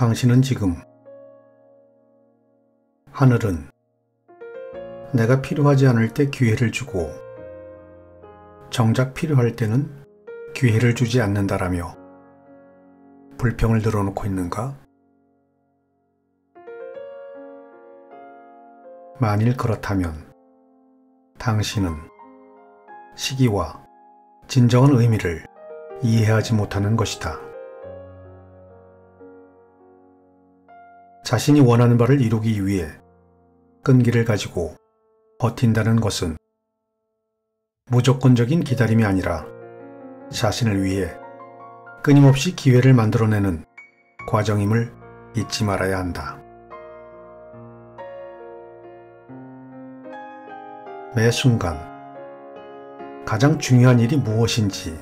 당신은 지금 하늘은 내가 필요하지 않을 때 기회를 주고 정작 필요할 때는 기회를 주지 않는다라며 불평을 늘어놓고 있는가? 만일 그렇다면 당신은 시기와 진정한 의미를 이해하지 못하는 것이다. 자신이 원하는 바를 이루기 위해 끈기를 가지고 버틴다는 것은 무조건적인 기다림이 아니라 자신을 위해 끊임없이 기회를 만들어내는 과정임을 잊지 말아야 한다. 매 순간 가장 중요한 일이 무엇인지,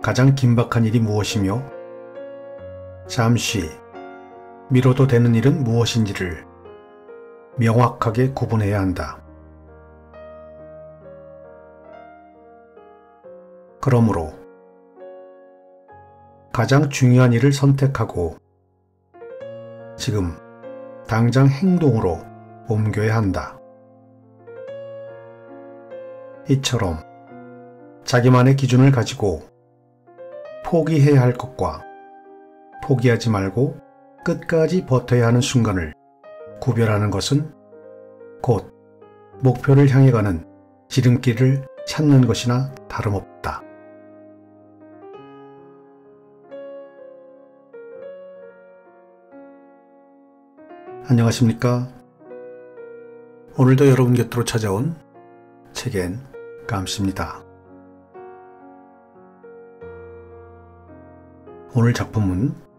가장 긴박한 일이 무엇이며 잠시 미뤄도 되는 일은 무엇인지를 명확하게 구분해야 한다. 그러므로 가장 중요한 일을 선택하고 지금 당장 행동으로 옮겨야 한다. 이처럼 자기만의 기준을 가지고 포기해야 할 것과 포기하지 말고 끝까지 버텨야 하는 순간을 구별하는 것은 곧 목표를 향해 가는 지름길을 찾는 것이나 다름없다. 안녕하십니까? 오늘도 여러분 곁으로 찾아온 책엔 감씨입니다. 오늘 작품은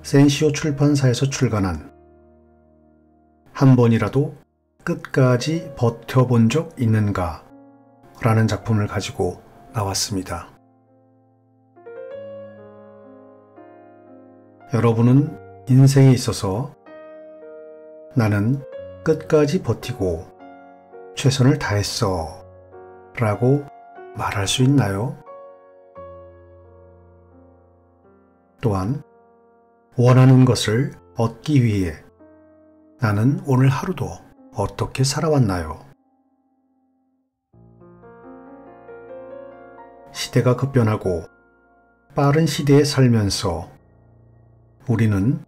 센시오 출판사에서 출간한 한 번이라도 끝까지 버텨본 적 있는가? 라는 작품을 가지고 나왔습니다. 여러분은 인생에 있어서 나는 끝까지 버티고 최선을 다했어 라고 말할 수 있나요? 또한 원하는 것을 얻기 위해 나는 오늘 하루도 어떻게 살아왔나요? 시대가 급변하고 빠른 시대에 살면서 우리는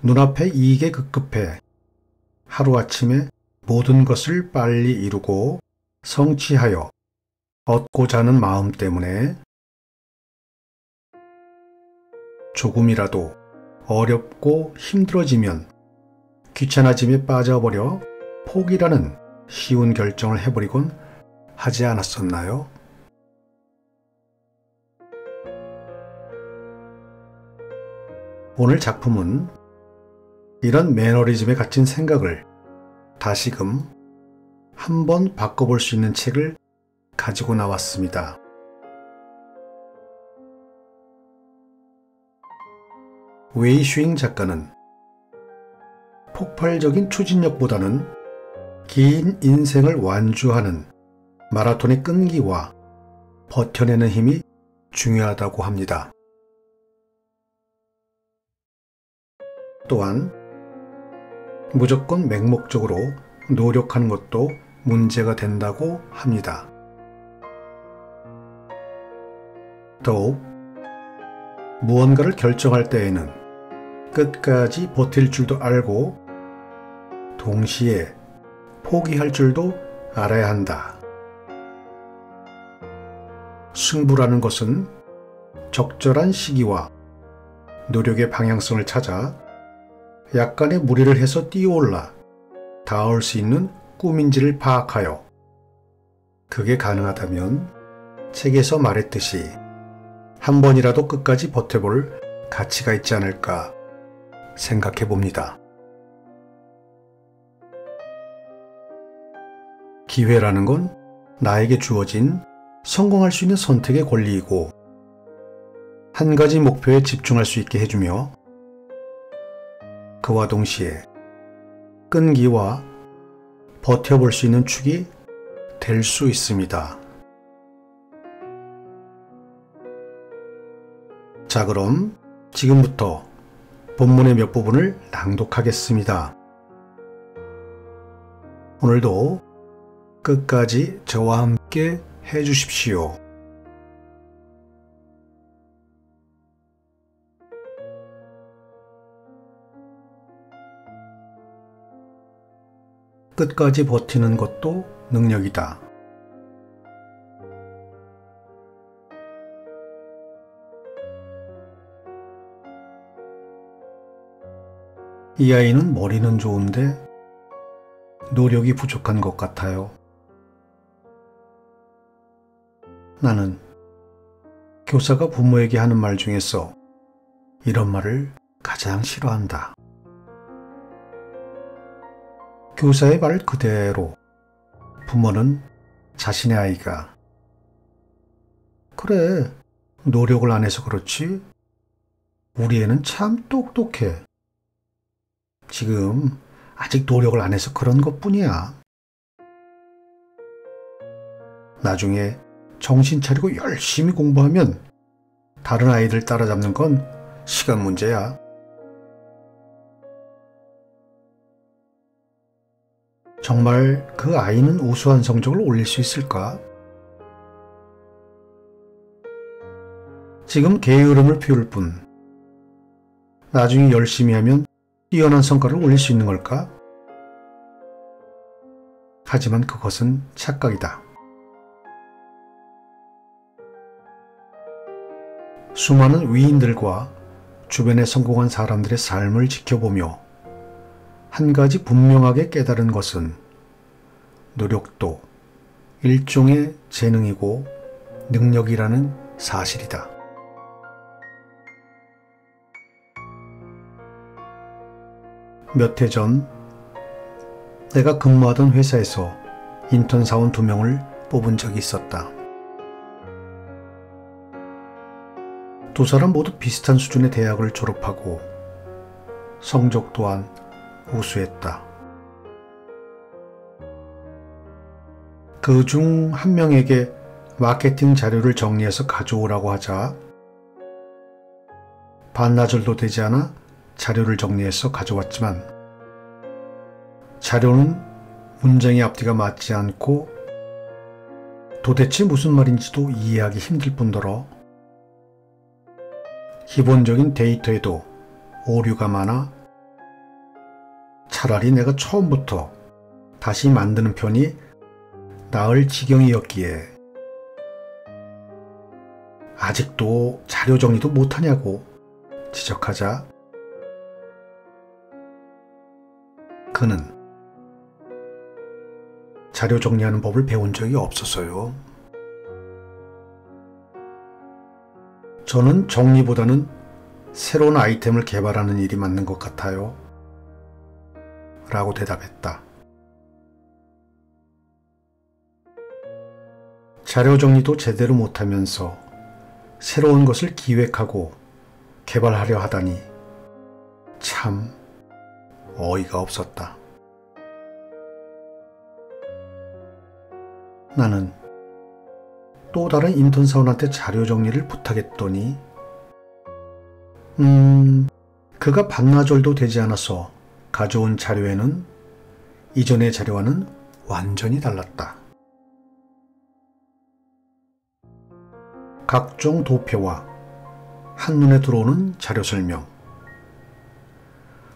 눈앞에 이익에 급급해 하루아침에 모든 것을 빨리 이루고 성취하여 얻고자 하는 마음 때문에 조금이라도 어렵고 힘들어지면 귀찮아짐에 빠져버려 포기라는 쉬운 결정을 해버리곤 하지 않았었나요? 오늘 작품은 이런 매너리즘에 갇힌 생각을 다시금 한번 바꿔볼 수 있는 책을 가지고 나왔습니다. 웨이 슈잉 작가는 폭발적인 추진력보다는 긴 인생을 완주하는 마라톤의 끈기와 버텨내는 힘이 중요하다고 합니다. 또한 무조건 맹목적으로 노력하는 것도 문제가 된다고 합니다. 더욱 무언가를 결정할 때에는 끝까지 버틸 줄도 알고 동시에 포기할 줄도 알아야 한다. 승부라는 것은 적절한 시기와 노력의 방향성을 찾아 약간의 무리를 해서 뛰어올라 닿을 수 있는 꿈인지를 파악하여 그게 가능하다면 책에서 말했듯이 한 번이라도 끝까지 버텨볼 가치가 있지 않을까 생각해 봅니다. 기회라는 건 나에게 주어진 성공할 수 있는 선택의 권리이고 한 가지 목표에 집중할 수 있게 해주며 그와 동시에 끈기와 버텨볼 수 있는 축이 될 수 있습니다. 자, 그럼 지금부터 본문의 몇 부분을 낭독하겠습니다. 오늘도 끝까지 저와 함께 해주십시오. 끝까지 버티는 것도 능력이다. 이 아이는 머리는 좋은데 노력이 부족한 것 같아요. 나는 교사가 부모에게 하는 말 중에서 이런 말을 가장 싫어한다. 교사의 말 그대로 부모는 자신의 아이가 그래, 노력을 안 해서 그렇지? 우리 애는 참 똑똑해. 지금 아직 노력을 안 해서 그런 것뿐이야. 나중에 정신 차리고 열심히 공부하면 다른 아이들 따라잡는 건 시간 문제야. 정말 그 아이는 우수한 성적을 올릴 수 있을까? 지금 게으름을 피울 뿐 나중에 열심히 하면 뛰어난 성과를 올릴 수 있는 걸까? 하지만 그것은 착각이다. 수많은 위인들과 주변에 성공한 사람들의 삶을 지켜보며 한 가지 분명하게 깨달은 것은 노력도 일종의 재능이고 능력이라는 사실이다. 몇 해 전 내가 근무하던 회사에서 인턴 사원 2명을 뽑은 적이 있었다. 두 사람 모두 비슷한 수준의 대학을 졸업하고 성적 또한 우수했다. 그 중 한 명에게 마케팅 자료를 정리해서 가져오라고 하자 반나절도 되지 않아 자료를 정리해서 가져왔지만 자료는 문장의 앞뒤가 맞지 않고 도대체 무슨 말인지도 이해하기 힘들 뿐더러 기본적인 데이터에도 오류가 많아 차라리 내가 처음부터 다시 만드는 편이 나을 지경이었기에 아직도 자료 정리도 못하냐고 지적하자 그는 자료 정리하는 법을 배운 적이 없었어요. 저는 정리보다는 새로운 아이템을 개발하는 일이 맞는 것 같아요. 라고 대답했다. 자료 정리도 제대로 못하면서 새로운 것을 기획하고 개발하려 하다니 참 어이가 없었다. 나는 또 다른 인턴 사원한테 자료 정리를 부탁했더니 그가 반나절도 되지 않아서 가져온 자료에는 이전의 자료와는 완전히 달랐다. 각종 도표와 한눈에 들어오는 자료 설명,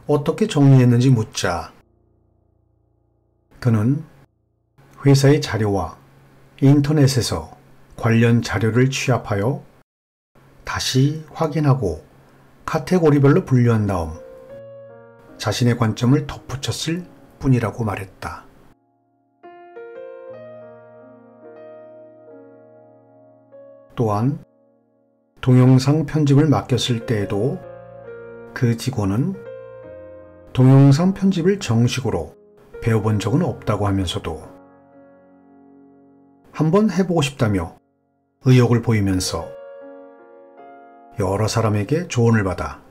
어떻게 정리했는지 묻자 그는 회사의 자료와 인터넷에서 관련 자료를 취합하여 다시 확인하고 카테고리별로 분류한 다음 자신의 관점을 덧붙였을 뿐이라고 말했다. 또한 동영상 편집을 맡겼을 때에도 그 직원은 동영상 편집을 정식으로 배워본 적은 없다고 하면서도 한번 해보고 싶다며 의욕을 보이면서 여러 사람에게 조언을 받아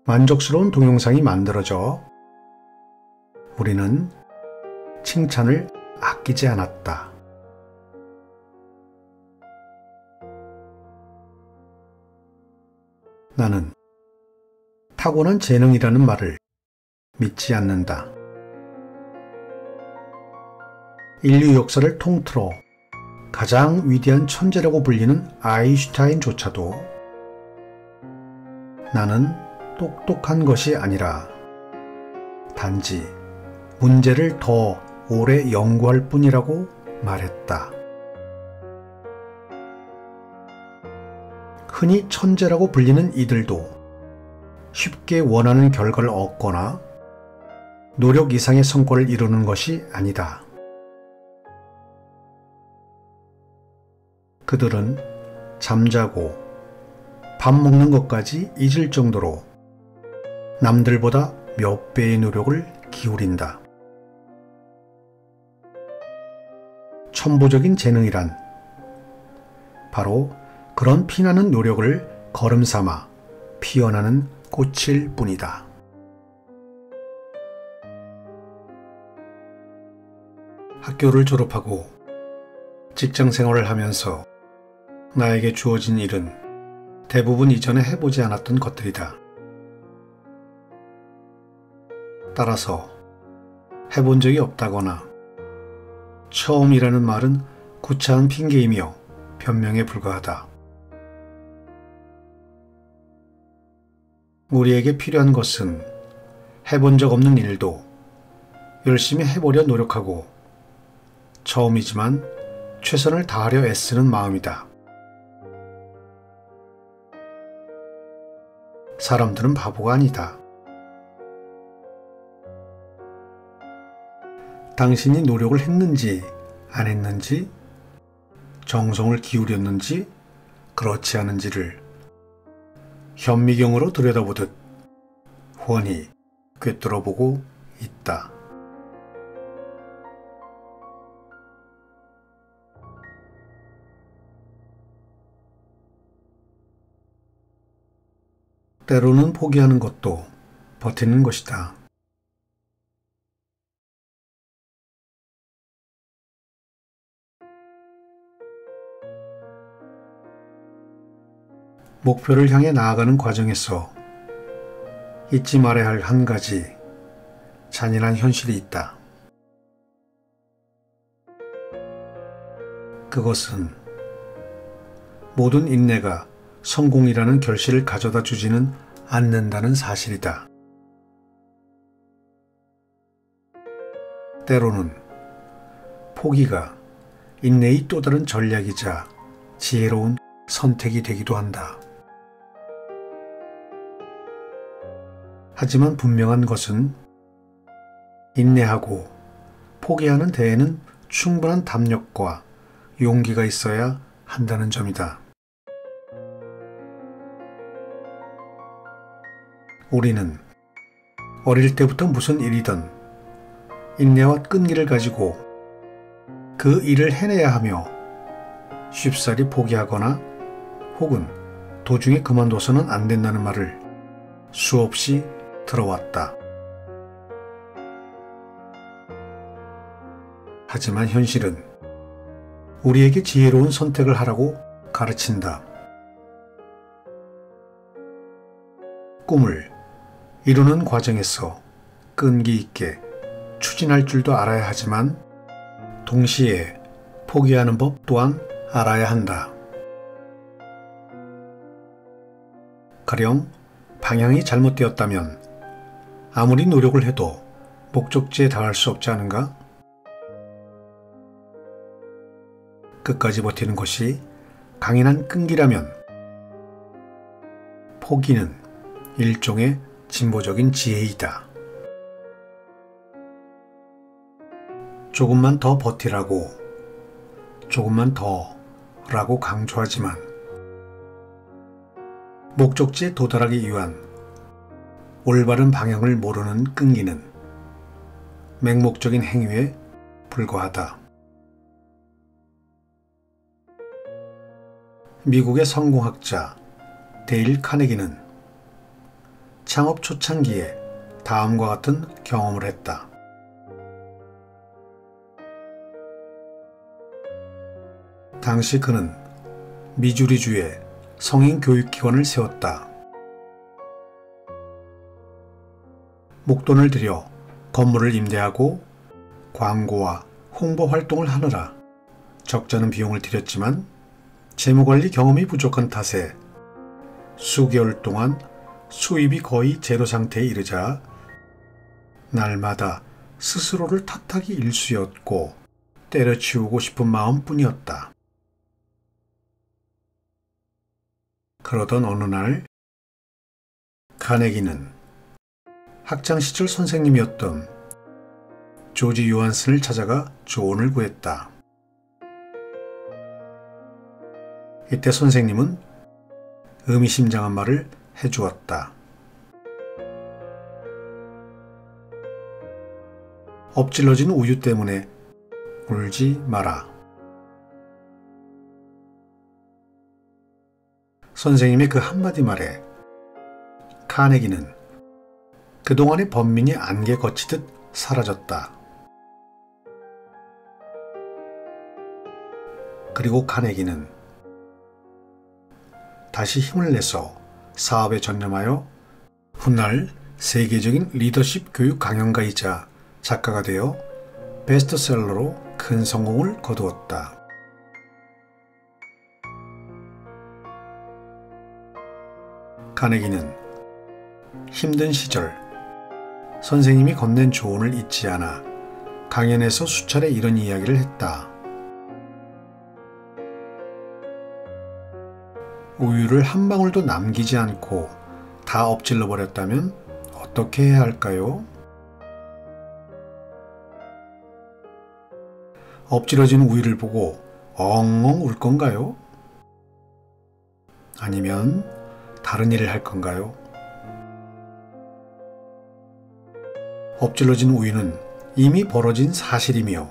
만족스러운 동영상이 만들어져 우리는 칭찬을 아끼지 않았다. 나는 타고난 재능이라는 말을 믿지 않는다. 인류 역사를 통틀어 가장 위대한 천재라고 불리는 아인슈타인조차도 나는 똑똑한 것이 아니라 단지 문제를 더 오래 연구할 뿐이라고 말했다. 흔히 천재라고 불리는 이들도 쉽게 원하는 결과를 얻거나 노력 이상의 성과를 이루는 것이 아니다. 그들은 잠자고 밥 먹는 것까지 잊을 정도로 남들보다 몇 배의 노력을 기울인다. 천부적인 재능이란 바로 그런 피나는 노력을 거름삼아 피어나는 꽃일 뿐이다. 학교를 졸업하고 직장 생활을 하면서 나에게 주어진 일은 대부분 이전에 해보지 않았던 것들이다. 따라서 해본 적이 없다거나 처음이라는 말은 구차한 핑계이며 변명에 불과하다. 우리에게 필요한 것은 해본 적 없는 일도 열심히 해보려 노력하고 처음이지만 최선을 다하려 애쓰는 마음이다. 사람들은 바보가 아니다. 당신이 노력을 했는지 안 했는지, 정성을 기울였는지 그렇지 않은지를 현미경으로 들여다보듯 훤히 꿰뚫어보고 있다. 때로는 포기하는 것도 버티는 것이다. 목표를 향해 나아가는 과정에서 잊지 말아야 할 한 가지 잔인한 현실이 있다. 그것은 모든 인내가 성공이라는 결실을 가져다 주지는 않는다는 사실이다. 때로는 포기가 인내의 또 다른 전략이자 지혜로운 선택이 되기도 한다. 하지만 분명한 것은 인내하고 포기하는 데에는 충분한 담력과 용기가 있어야 한다는 점이다. 우리는 어릴 때부터 무슨 일이든 인내와 끈기를 가지고 그 일을 해내야 하며 쉽사리 포기하거나 혹은 도중에 그만둬서는 안 된다는 말을 수없이 들어왔다. 하지만 현실은 우리에게 지혜로운 선택을 하라고 가르친다. 꿈을 이루는 과정에서 끈기 있게 추진할 줄도 알아야 하지만 동시에 포기하는 법 또한 알아야 한다. 가령 방향이 잘못되었다면 아무리 노력을 해도 목적지에 달할 수 없지 않은가? 끝까지 버티는 것이 강인한 끈기라면 포기는 일종의 진보적인 지혜이다. 조금만 더 버티라고, 조금만 더 라고 강조하지만 목적지에 도달하기 위한 올바른 방향을 모르는 끈기는 맹목적인 행위에 불과하다. 미국의 성공학자 데일 카네기는 창업 초창기에 다음과 같은 경험을 했다. 당시 그는 미주리주에 성인 교육기관을 세웠다. 목돈을 들여 건물을 임대하고 광고와 홍보 활동을 하느라 적잖은 비용을 들였지만 재무관리 경험이 부족한 탓에 수개월 동안 수입이 거의 제로 상태에 이르자 날마다 스스로를 탓하기 일쑤였고 때려치우고 싶은 마음뿐이었다. 그러던 어느 날 카네기는 학창시절 선생님이었던 조지 요한슨을 찾아가 조언을 구했다. 이때 선생님은 의미심장한 말을 해주었다. 엎질러진 우유 때문에 울지 마라. 선생님의 그 한마디 말에 카네기는 그동안의 번민이 안개 거치듯 사라졌다. 그리고 카네기는 다시 힘을 내서 사업에 전념하여 훗날 세계적인 리더십 교육 강연가이자 작가가 되어 베스트셀러로 큰 성공을 거두었다. 카네기는 힘든 시절 선생님이 건넨 조언을 잊지 않아 강연에서 수차례 이런 이야기를 했다. 우유를 한 방울도 남기지 않고 다 엎질러 버렸다면 어떻게 해야 할까요? 엎질러진 우유를 보고 엉엉 울 건가요? 아니면 다른 일을 할 건가요? 엎질러진 우유는 이미 벌어진 사실이며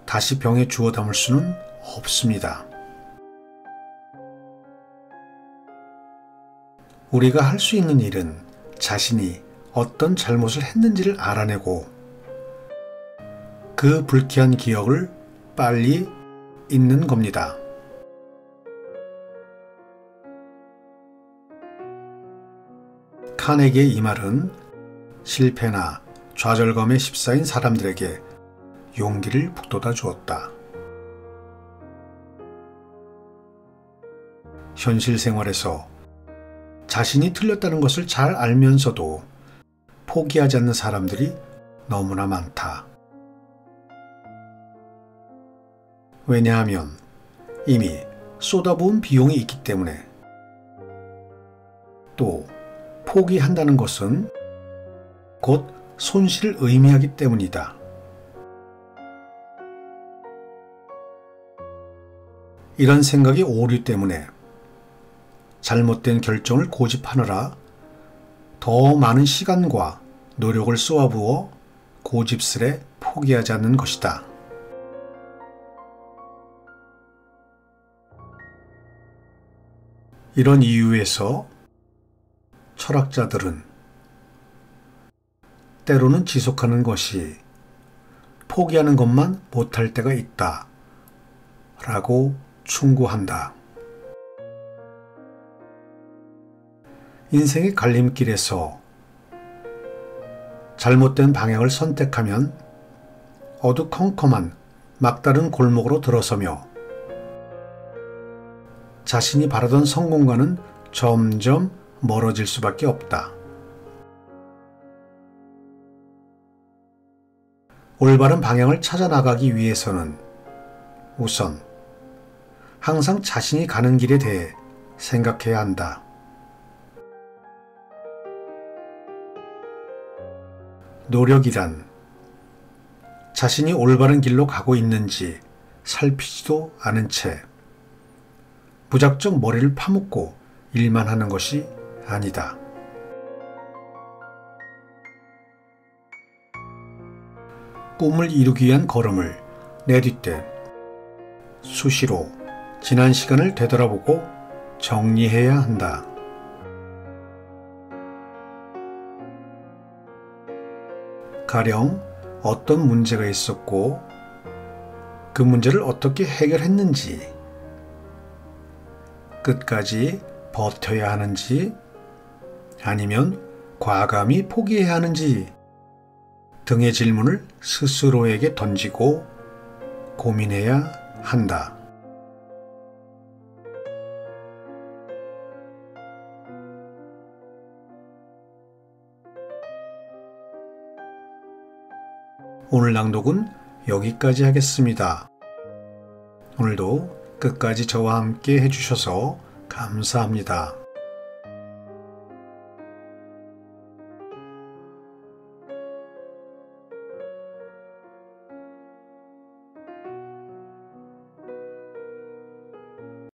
다시 병에 주워 담을 수는 없습니다. 우리가 할 수 있는 일은 자신이 어떤 잘못을 했는지를 알아내고 그 불쾌한 기억을 빨리 잊는 겁니다. 카네기의 이 말은 실패나 좌절감에 휩싸인 사람들에게 용기를 북돋아 주었다. 현실 생활에서 자신이 틀렸다는 것을 잘 알면서도 포기하지 않는 사람들이 너무나 많다. 왜냐하면 이미 쏟아부은 비용이 있기 때문에. 또 포기한다는 것은 곧 손실을 의미하기 때문이다. 이런 생각의 오류 때문에 잘못된 결정을 고집하느라 더 많은 시간과 노력을 쏘아부어 고집스레 포기하지 않는 것이다. 이런 이유에서 철학자들은 때로는 지속하는 것이 포기하는 것만 못할 때가 있다 라고 충고한다. 인생의 갈림길에서 잘못된 방향을 선택하면 어두컴컴한 막다른 골목으로 들어서며 자신이 바라던 성공과는 점점 멀어질 수밖에 없다. 올바른 방향을 찾아 나가기 위해서는 우선 항상 자신이 가는 길에 대해 생각해야 한다. 노력이란 자신이 올바른 길로 가고 있는지 살피지도 않은 채 무작정 머리를 파묻고 일만 하는 것이 아니다. 꿈을 이루기 위한 걸음을 내딛되 수시로 지난 시간을 되돌아보고 정리해야 한다. 가령 어떤 문제가 있었고 그 문제를 어떻게 해결했는지, 끝까지 버텨야 하는지 아니면 과감히 포기해야 하는지 등의 질문을 스스로에게 던지고 고민해야 한다. 오늘 낭독은 여기까지 하겠습니다. 오늘도 끝까지 저와 함께 해주셔서 감사합니다.